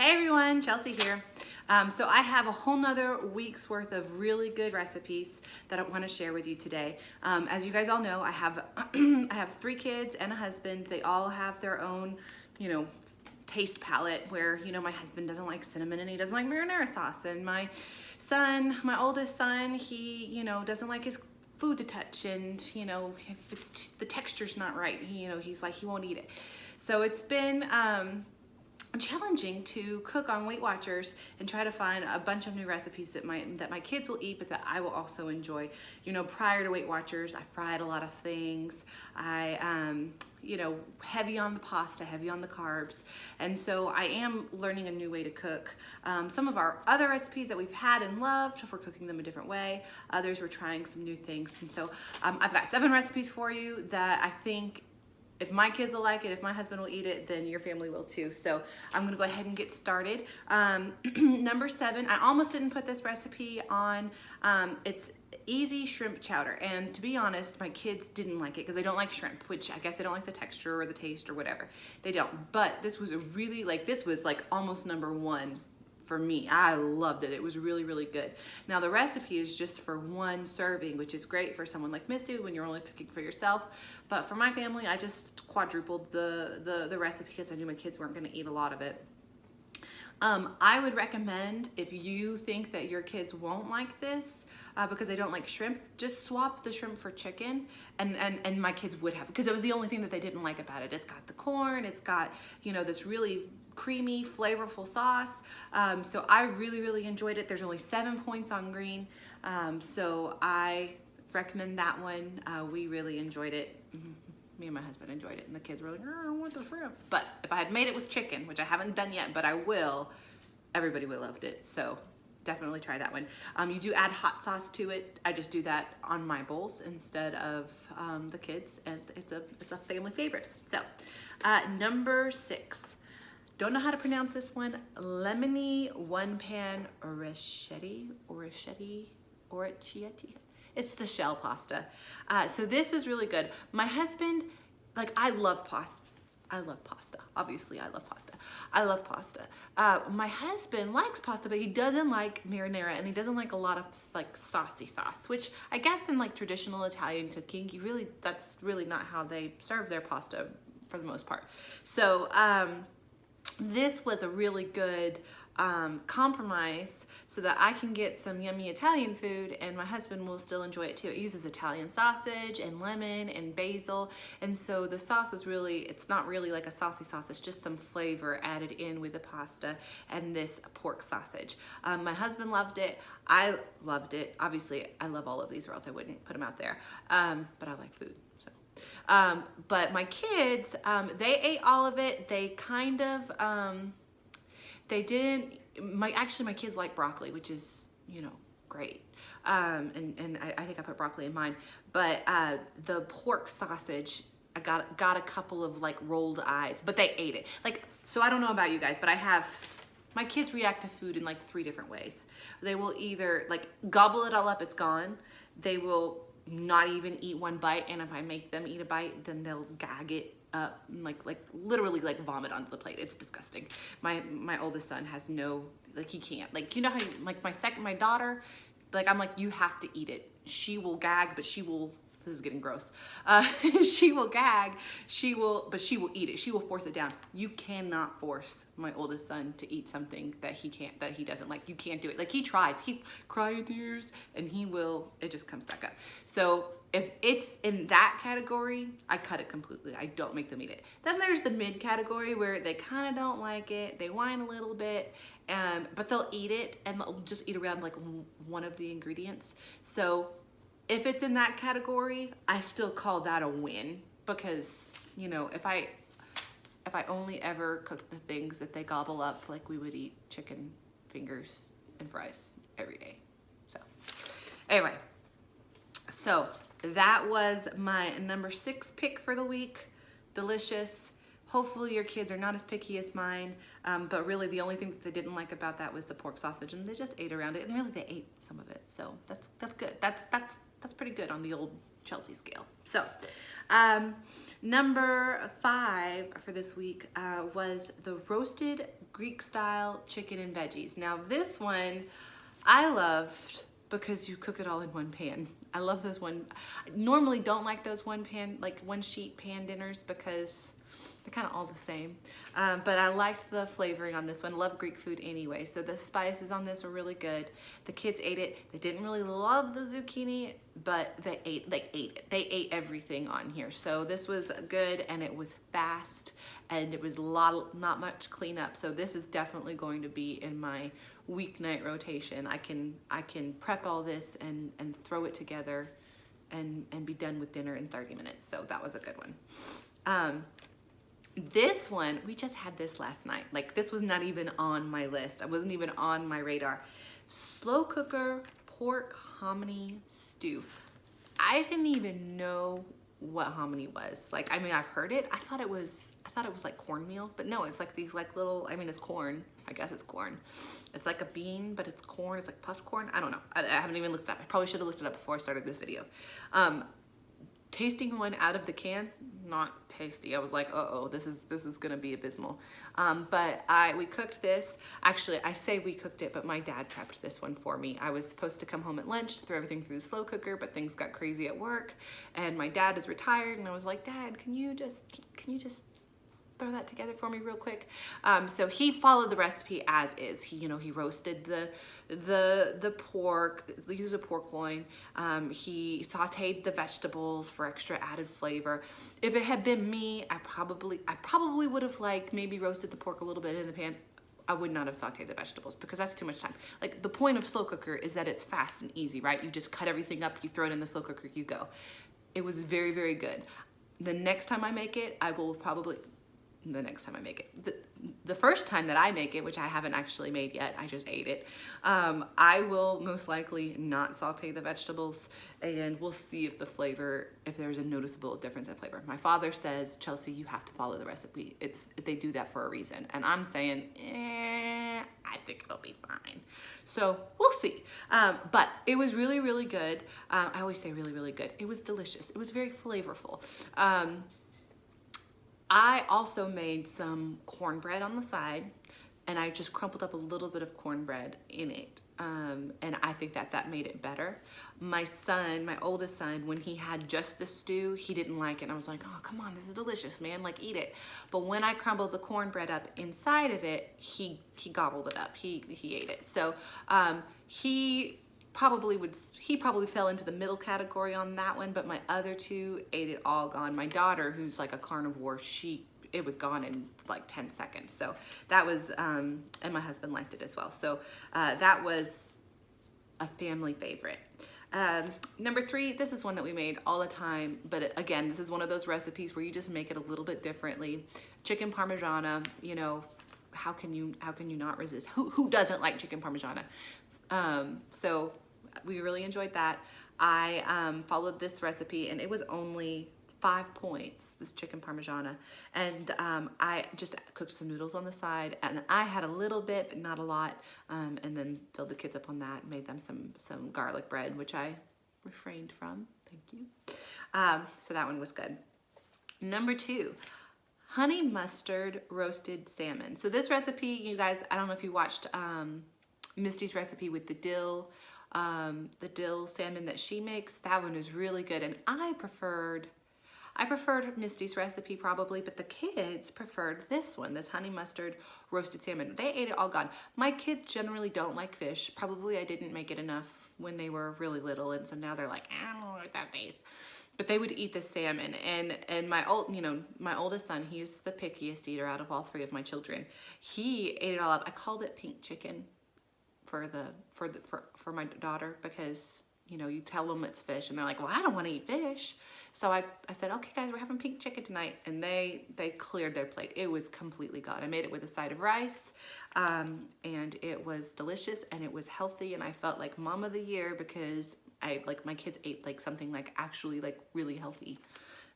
Hey everyone, Chelsea here. So I have a whole nother week's worth of really good recipes that I want to share with you today. As you guys all know, I have I have 3 kids and a husband. They all have their own, taste palette where, my husband doesn't like cinnamon and he doesn't like marinara sauce. And my oldest son, he, doesn't like his food to touch, and if it's the texture's not right, he's like he won't eat it. So it's been challenging to cook on Weight Watchers and try to find a bunch of new recipes that my kids will eat, but that I will also enjoy. Prior to Weight Watchers, I fried a lot of things. I heavy on the pasta, heavy on the carbs, and so I am learning a new way to cook. Some of our other recipes that we've had and loved, we're cooking them a different way. Others, we're trying some new things, and so I've got 7 recipes for you that I think if my kids will like it, if my husband will eat it, then your family will too. So I'm gonna go ahead and get started. Number 7, I almost didn't put this recipe on. It's easy shrimp chowder. And to be honest, my kids didn't like it because they don't like shrimp, which I guess they don't like the texture or the taste or whatever. They don't, but this was this was like almost number 1 for me. I loved it. It was really, really good. Now the recipe is just for 1 serving, which is great for someone like Misty when you're only cooking for yourself. But for my family, I just quadrupled the recipe because I knew my kids weren't going to eat a lot of it. I would recommend, if you think that your kids won't like this because they don't like shrimp, just swap the shrimp for chicken, and my kids would have, because it was the only thing that they didn't like about it. It's got the corn, it's got this really creamy, flavorful sauce. So I really, really enjoyed it. There's only 7 points on green, so I recommend that one. We really enjoyed it. Me and my husband enjoyed it, and the kids were like, "Oh, I don't want the shrimp." But if I had made it with chicken, which I haven't done yet, but I will, everybody would have loved it. So definitely try that one. You do add hot sauce to it. I just do that on my bowls instead of the kids, and it's a family favorite. So number 6. Don't know how to pronounce this one. Lemony one-pan orecchiette. It's the shell pasta. So this was really good. My husband, I love pasta. Obviously, I love pasta. I love pasta. My husband likes pasta, but he doesn't like marinara, and he doesn't like a lot of saucy sauce, which I guess in traditional Italian cooking, that's really not how they serve their pasta for the most part. So this was a really good compromise so that I can get some yummy Italian food and my husband will still enjoy it too. It uses Italian sausage and lemon and basil, and so the sauce is it's not really like a saucy sauce, it's just some flavor added in with the pasta and this pork sausage. My husband loved it. I loved it. Obviously, I love all of these or else I wouldn't put them out there, but I like food. But my kids, they ate all of it. They kind of, they didn't, my kids like broccoli, which is, great. And I think I put broccoli in mine, but the pork sausage, I got a couple of rolled eyes, but they ate it. So I don't know about you guys, but my kids react to food in 3 different ways. They will either gobble it all up, it's gone. They will not even eat 1 bite, and if I make them eat a bite, then they'll gag it up, literally vomit onto the plate. It's disgusting. My oldest son has no, he can't, how you, my daughter, I'm like, you have to eat it. She will gag, but this is getting gross. She will gag, but she will eat it. She will force it down. You cannot force my oldest son to eat something that he doesn't like. You can't do it. He tries, he's crying tears, and it just comes back up. So if it's in that category, I cut it completely. I don't make them eat it. Then there's the mid category where they kind of don't like it. They whine a little bit, but they'll eat it, and they'll just eat around one of the ingredients. So if it's in that category, I still call that a win, because if I only ever cooked the things that they gobble up, we would eat chicken fingers and fries every day. So anyway, so that was my number 6 pick for the week. Delicious. Hopefully your kids are not as picky as mine, but really the only thing that they didn't like about that was the pork sausage, and they just ate around it, and really they ate some of it. So that's good. That's pretty good on the old Chelsea scale. So number 5 for this week was the roasted Greek style chicken and veggies. Now this one I loved because you cook it all in one pan. I love those I normally don't like those one sheet pan dinners because they're kind of all the same. But I liked the flavoring on this one. Love Greek food anyway. So the spices on this are really good. The kids ate it. They didn't really love the zucchini, but they ate it. They ate everything on here. So this was good, and it was fast, and it was not much cleanup. So this is definitely going to be in my weeknight rotation. I can prep all this and throw it together and be done with dinner in 30 minutes. So that was a good one. This one, we just had this last night. Like, this was not even on my list. I wasn't even on my radar. Slow cooker pork hominy stew. I didn't even know what hominy was. Like, I mean, I've heard it. I thought it was like cornmeal, but no, it's like these like little, I mean, it's corn. I guess it's corn. It's like a bean, but it's corn. It's like puffed corn. I don't know. I haven't even looked it up. I probably should have looked it up before I started this video. Tasting one out of the can, not tasty. I was like, uh-oh, this is gonna be abysmal. But we cooked this. Actually, I say we cooked it, but my dad prepped this one for me. I was supposed to come home at lunch, throw everything through the slow cooker, but things got crazy at work, and my dad is retired, and I was like, Dad, can you just throw that together for me real quick? So he followed the recipe as is. He roasted the pork. He used a pork loin. He sauteed the vegetables for extra added flavor. If it had been me, I probably would have like maybe roasted the pork a little bit in the pan. I would not have sauteed the vegetables because that's too much time. Like, the point of slow cooker is that it's fast and easy, right? You just cut everything up, you throw it in the slow cooker, you go. It was very, very good. The next time I make it, the first time that I make it, which I haven't actually made yet, I just ate it, I will most likely not saute the vegetables, and we'll see if there's a noticeable difference in flavor. My father says, Chelsea, you have to follow the recipe. They do that for a reason. And I'm saying, I think it'll be fine. So we'll see. But it was really, really good. I always say really, really good. It was delicious. It was very flavorful. I also made some cornbread on the side, and I just crumpled up a little bit of cornbread in it. And I think that made it better. My oldest son, when he had just the stew, he didn't like it. And I was like, oh, come on, this is delicious, man, like, eat it. But when I crumbled the cornbread up inside of it, he gobbled it up. He ate it. So he probably fell into the middle category on that one, but my other two ate it all gone. My daughter, who's like a carnivore, it was gone in like 10 seconds. So that was, and my husband liked it as well. So that was a family favorite. Number 3, this is one that we made all the time, but again, this is one of those recipes where you just make it a little bit differently. Chicken Parmesan, how can you not resist? Who doesn't like chicken Parmesan? So we really enjoyed that. I followed this recipe, and it was only 5 points, this chicken Parmesan. And I just cooked some noodles on the side, and I had a little bit, but not a lot, and then filled the kids up on that, made them some garlic bread, which I refrained from. Thank you. So that one was good. Number 2, honey mustard roasted salmon. So this recipe, you guys, I don't know if you watched Misty's recipe with the dill salmon that she makes. That one is really good, and I preferred Misty's recipe probably, but the kids preferred this one, this honey mustard roasted salmon. They ate it all gone. My kids generally don't like fish. Probably I didn't make it enough when they were really little, and so now they're like, I don't know what that tastes. But they would eat the salmon, and my oldest son, he's the pickiest eater out of all 3 of my children. He ate it all up. I called it pink chicken for my daughter, because you tell them it's fish, and they're like, well, I don't want to eat fish. So I said, okay, guys, we're having pink chicken tonight, and they cleared their plate. It was completely gone. I made it with a side of rice, and it was delicious, and it was healthy, and I felt like mom of the year because my kids ate like something like actually like really healthy,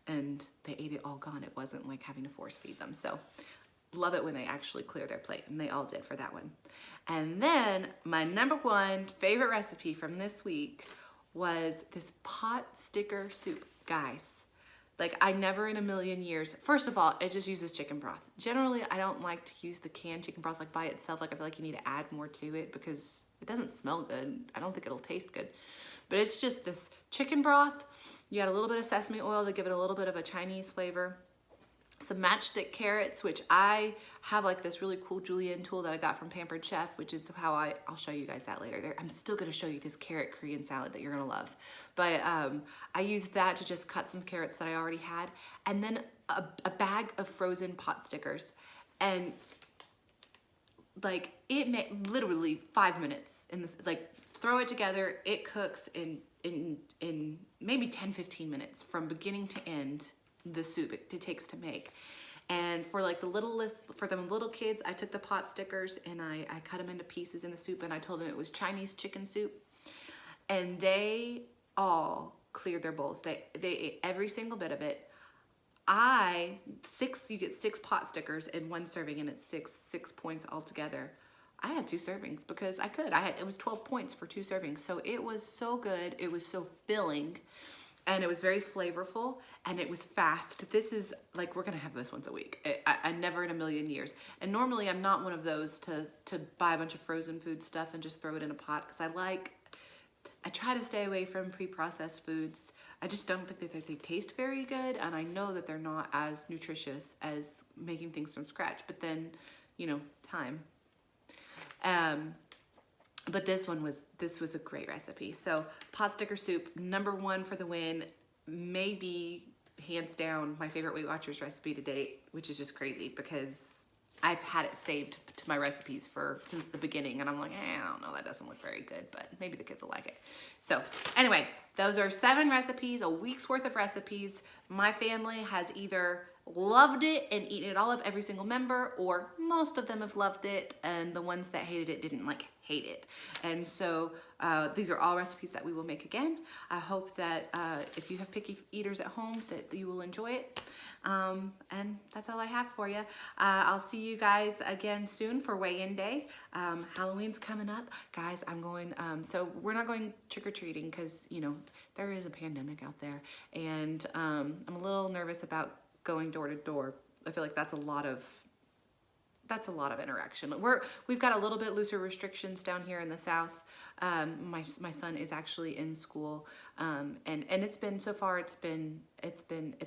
and they ate it all gone. It wasn't like having to force feed them. So love it when they actually clear their plate, and they all did for that one. And then my number 1 favorite recipe from this week was this pot sticker soup. Guys, Like, I never in a million years, first of all, it just uses chicken broth. Generally, I don't like to use the canned chicken broth like by itself. Like, I feel like you need to add more to it because it doesn't smell good. I don't think it'll taste good. But it's just this chicken broth. You add a little bit of sesame oil to give it a little bit of a Chinese flavor. Some matchstick carrots, which I have like this really cool julienne tool that I got from Pampered Chef, which is how I'll show you guys that later. I'm still gonna show you this carrot Korean salad that you're gonna love. But I used that to just cut some carrots that I already had, and then a bag of frozen pot stickers. And like, it made literally 5 minutes in this, like, throw it together, it cooks in maybe 10-15 minutes from beginning to end. The soup it takes to make. And for like the little kids, I took the pot stickers and I cut them into pieces in the soup, and I told them it was Chinese chicken soup, and they all cleared their bowls. They ate every single bit of it. You get 6 pot stickers in one serving, and it's six points altogether. I had 2 servings because I could. It was 12 points for 2 servings. So it was so good. It was so filling. And it was very flavorful, and it was fast. This is like, we're gonna have this once a week. I never in a million years. And normally I'm not one of those to buy a bunch of frozen food stuff and just throw it in a pot, because I try to stay away from pre-processed foods. I just don't think that they taste very good, and I know that they're not as nutritious as making things from scratch, but then, you know, time. But this was a great recipe. So pot sticker soup, #1 for the win. Maybe hands down my favorite Weight Watchers recipe to date, which is just crazy because I've had it saved to my recipes since the beginning, and I'm like, I don't know, that doesn't look very good, but maybe the kids will like it. So anyway, those are 7 recipes, a week's worth of recipes. My family has either loved it and eaten it all up, every single member, or most of them have loved it, and the ones that hated it didn't like hate it. And so these are all recipes that we will make again. I hope that if you have picky eaters at home, that you will enjoy it. And that's all I have for you. I'll see you guys again soon for weigh-in day. Halloween's coming up. Guys, I'm going, so we're not going trick-or-treating because, you know, there is a pandemic out there, and I'm a little nervous about going door to door. I feel like that's a lot of interaction. We've got a little bit looser restrictions down here in the South. My son is actually in school, and it's been, so far it's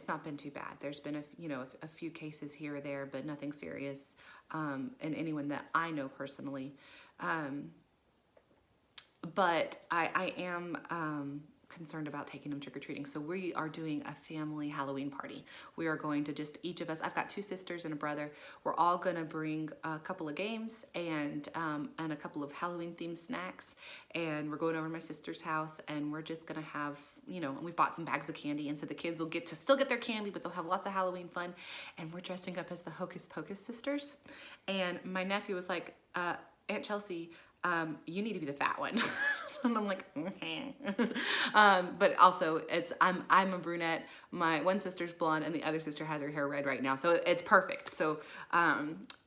not been too bad. There's been a few cases here or there, but nothing serious, and anyone that I know personally. But I am concerned about taking them trick-or-treating. So we are doing a family Halloween party. We are going to just, each of us, I've got 2 sisters and a brother. We're all gonna bring a couple of games and a couple of Halloween themed snacks. And we're going over to my sister's house, and we're just gonna have, and we've bought some bags of candy, and so the kids will still get their candy, but they'll have lots of Halloween fun. And we're dressing up as the Hocus Pocus sisters. And my nephew was like, Aunt Chelsea, you need to be the fat one. And I'm like, but also I'm a brunette. My one sister's blonde, and the other sister has her hair red right now, so it's perfect. So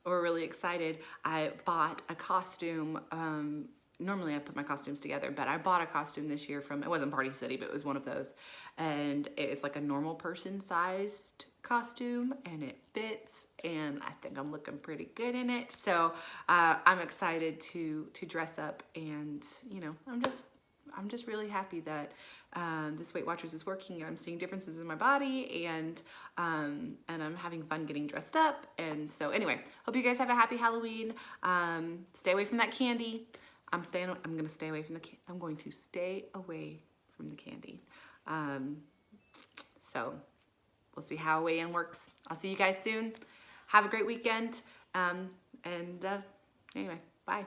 we're really excited. I bought a costume. Normally I put my costumes together, but I bought a costume this year it wasn't Party City, but it was one of those, and it's like a normal person sized costume, and it fits, and I think I'm looking pretty good in it. So I'm excited to dress up, and I'm just really happy that this Weight Watchers is working, and I'm seeing differences in my body, and I'm having fun getting dressed up. And so anyway, hope you guys have a happy Halloween. Stay away from that candy. I'm going to stay away from the candy. So we'll see how weigh-in works. I'll see you guys soon. Have a great weekend. Anyway, bye.